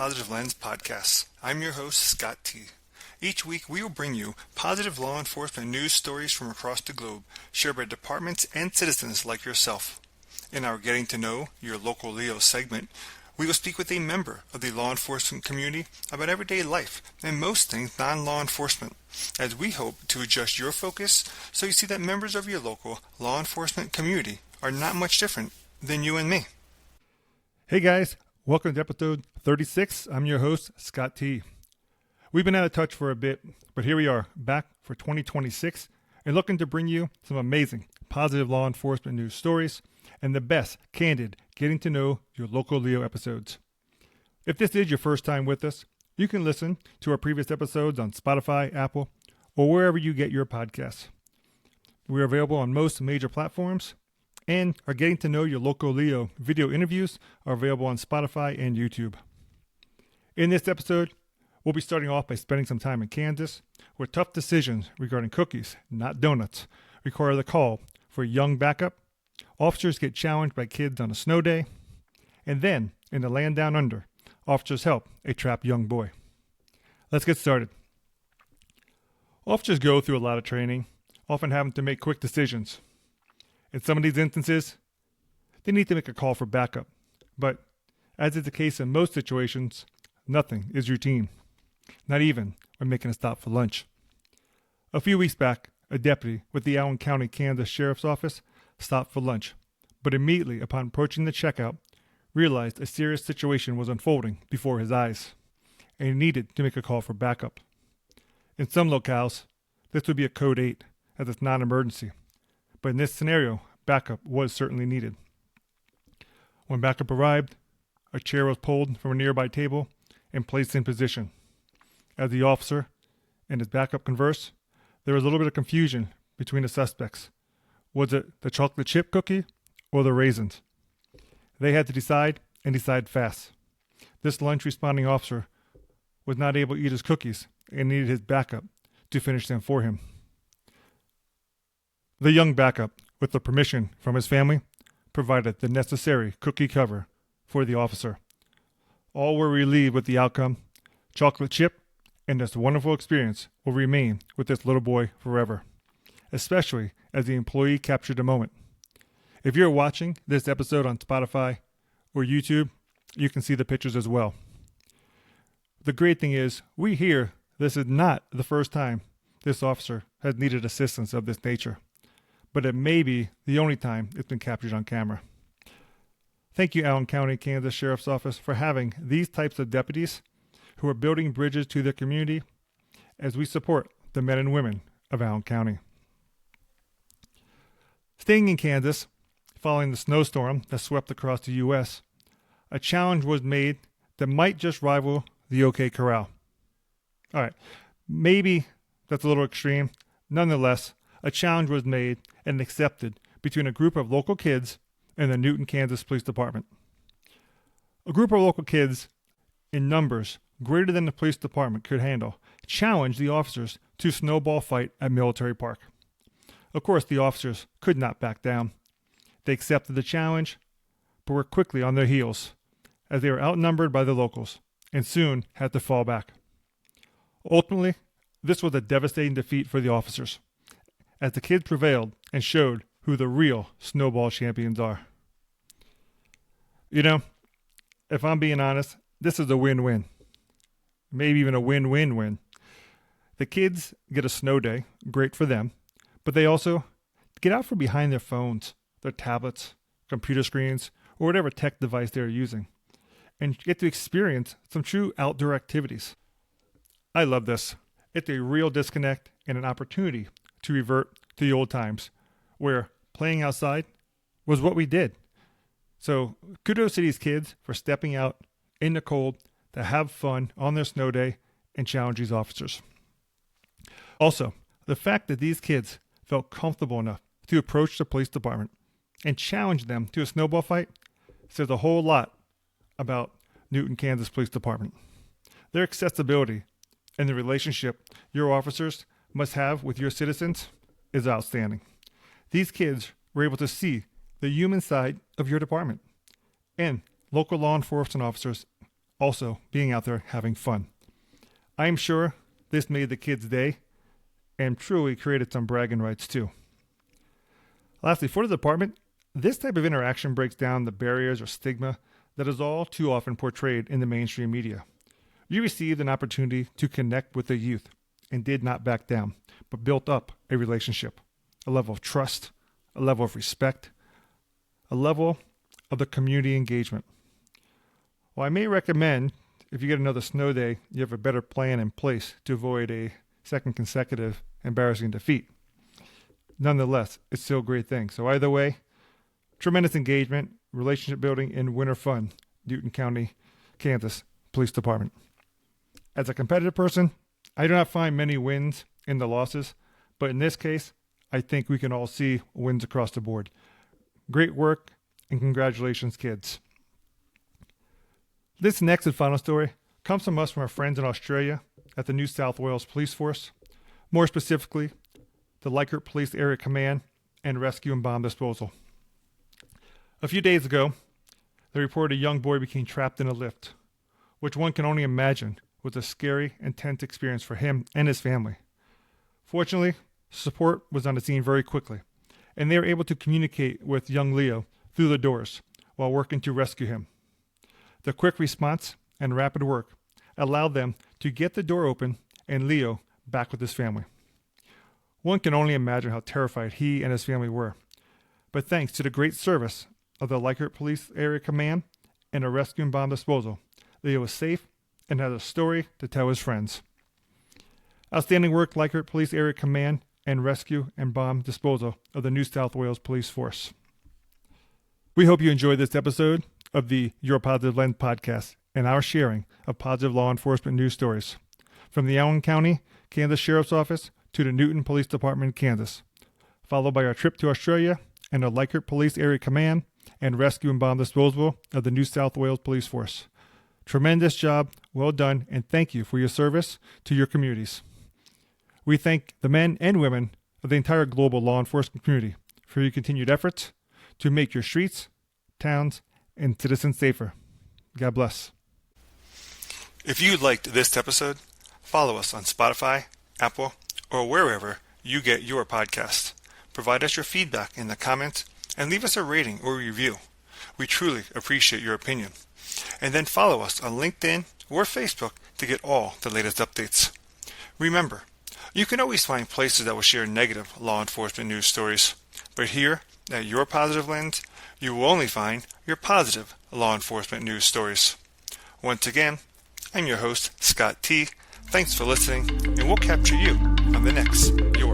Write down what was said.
Positive Lens Podcasts. I'm your host, Scott T. Each week, we will bring you positive law enforcement news stories from across the globe, shared by departments and citizens like yourself. In our Getting to Know Your Local Leo segment, we will speak with a member of the law enforcement community about everyday life and most things non-law enforcement, as we hope to adjust your focus so you see that members of your local law enforcement community are not much different than you and me. Hey guys, welcome to episode 36. I'm your host, Scott T. We've been out of touch for a bit, but here we are, back for 2026, and looking to bring you some amazing, positive law enforcement news stories and the best, candid, getting to know your local Leo episodes. If this is your first time with us, you can listen to our previous episodes on Spotify, Apple, or wherever you get your podcasts. We're available on most major platforms, and our Getting to Know Your Local Leo video interviews are available on Spotify and YouTube. In this episode, we'll be starting off by spending some time in Kansas, where tough decisions regarding cookies, not donuts, require the call for a young backup. Officers get challenged by kids on a snow day. And then, in the land down under, officers help a trapped young boy. Let's get started. Officers go through a lot of training, often having to make quick decisions. In some of these instances, they need to make a call for backup. But, as is the case in most situations, nothing is routine. Not even when making a stop for lunch. A few weeks back, a deputy with the Allen County, Kansas Sheriff's Office stopped for lunch, but immediately upon approaching the checkout, realized a serious situation was unfolding before his eyes, and he needed to make a call for backup. In some locales, this would be a Code 8, as it's non-emergency, but in this scenario, backup was certainly needed. When backup arrived, a chair was pulled from a nearby table and placed in position. As the officer and his backup conversed, there was a little bit of confusion between the suspects. Was it the chocolate chip cookie or the raisins? They had to decide, and decide fast. This lunch responding officer was not able to eat his cookies and needed his backup to finish them for him. The young backup, with the permission from his family, provided the necessary cookie cover for the officer. All were relieved with the outcome. Chocolate chip and this wonderful experience will remain with this little boy forever, especially as the employee captured the moment. If you're watching this episode on Spotify or YouTube, you can see the pictures as well. The great thing is, we hear this is not the first time this officer has needed assistance of this nature, but it may be the only time it's been captured on camera. Thank you, Allen County, Kansas Sheriff's Office, for having these types of deputies who are building bridges to their community as we support the men and women of Allen County. Staying in Kansas, following the snowstorm that swept across the U.S., a challenge was made that might just rival the OK Corral. All right, maybe that's a little extreme. Nonetheless, a challenge was made and accepted between a group of local kids and the Newton, Kansas Police Department. A group of local kids, in numbers greater than the police department could handle, challenged the officers to a snowball fight at Military Park. Of course, the officers could not back down. They accepted the challenge, but were quickly on their heels, as they were outnumbered by the locals, and soon had to fall back. Ultimately, this was a devastating defeat for the officers, as the kids prevailed and showed who the real snowball champions are. You know, if I'm being honest, this is a win-win. Maybe even a win-win-win. The kids get a snow day, great for them, but they also get out from behind their phones, their tablets, computer screens, or whatever tech device they're using, and get to experience some true outdoor activities. I love this. It's a real disconnect and an opportunity to revert to the old times, where playing outside was what we did. So kudos to these kids for stepping out in the cold to have fun on their snow day and challenge these officers. Also, the fact that these kids felt comfortable enough to approach the police department and challenge them to a snowball fight says a whole lot about Newton, Kansas Police Department. Their accessibility and the relationship your officers must have with your citizens is outstanding. These kids were able to see the human side of your department, and local law enforcement officers also being out there having fun. I'm sure this made the kids' day and truly created some bragging rights too. Lastly, for the department, this type of interaction breaks down the barriers or stigma that is all too often portrayed in the mainstream media. You received an opportunity to connect with the youth and did not back down, but built up a relationship, a level of trust, a level of respect, a level of the community engagement. While I may recommend, if you get another snow day, you have a better plan in place to avoid a second consecutive embarrassing defeat. Nonetheless, it's still a great thing. So either way, tremendous engagement, relationship building, and winter fun, Newton County, Kansas Police Department. As a competitive person, I do not find many wins in the losses, but in this case, I think we can all see wins across the board. Great work, and congratulations, kids. This next and final story comes from us from our friends in Australia at the New South Wales Police Force, more specifically, the Leichhardt Police Area Command and Rescue and Bomb Disposal. A few days ago, they reported a young boy became trapped in a lift, which one can only imagine was a scary, intense experience for him and his family. Fortunately, support was on the scene very quickly, and they were able to communicate with young Leo through the doors while working to rescue him. The quick response and rapid work allowed them to get the door open and Leo back with his family. One can only imagine how terrified he and his family were. But thanks to the great service of the Leichhardt Police Area Command and the Rescue and Bomb Disposal, Leo was safe and has a story to tell his friends. Outstanding work, Leichhardt Police Area Command and Rescue and Bomb Disposal of the New South Wales Police Force. We hope you enjoyed this episode of the Your Positive Lens podcast and our sharing of positive law enforcement news stories. From the Allen County, Kansas Sheriff's Office to the Newton Police Department in Kansas, followed by our trip to Australia and the Leichhardt Police Area Command and Rescue and Bomb Disposal of the New South Wales Police Force. Tremendous job, well done, and thank you for your service to your communities. We thank the men and women of the entire global law enforcement community for your continued efforts to make your streets, towns, and citizens safer. God bless. If you liked this episode, follow us on Spotify, Apple, or wherever you get your podcast. Provide us your feedback in the comments and leave us a rating or review. We truly appreciate your opinion. And then follow us on LinkedIn or Facebook to get all the latest updates. Remember, you can always find places that will share negative law enforcement news stories. But here at Your Positive Lens, you will only find your positive law enforcement news stories. Once again, I'm your host, Scott T. Thanks for listening, and we'll capture you on the next Your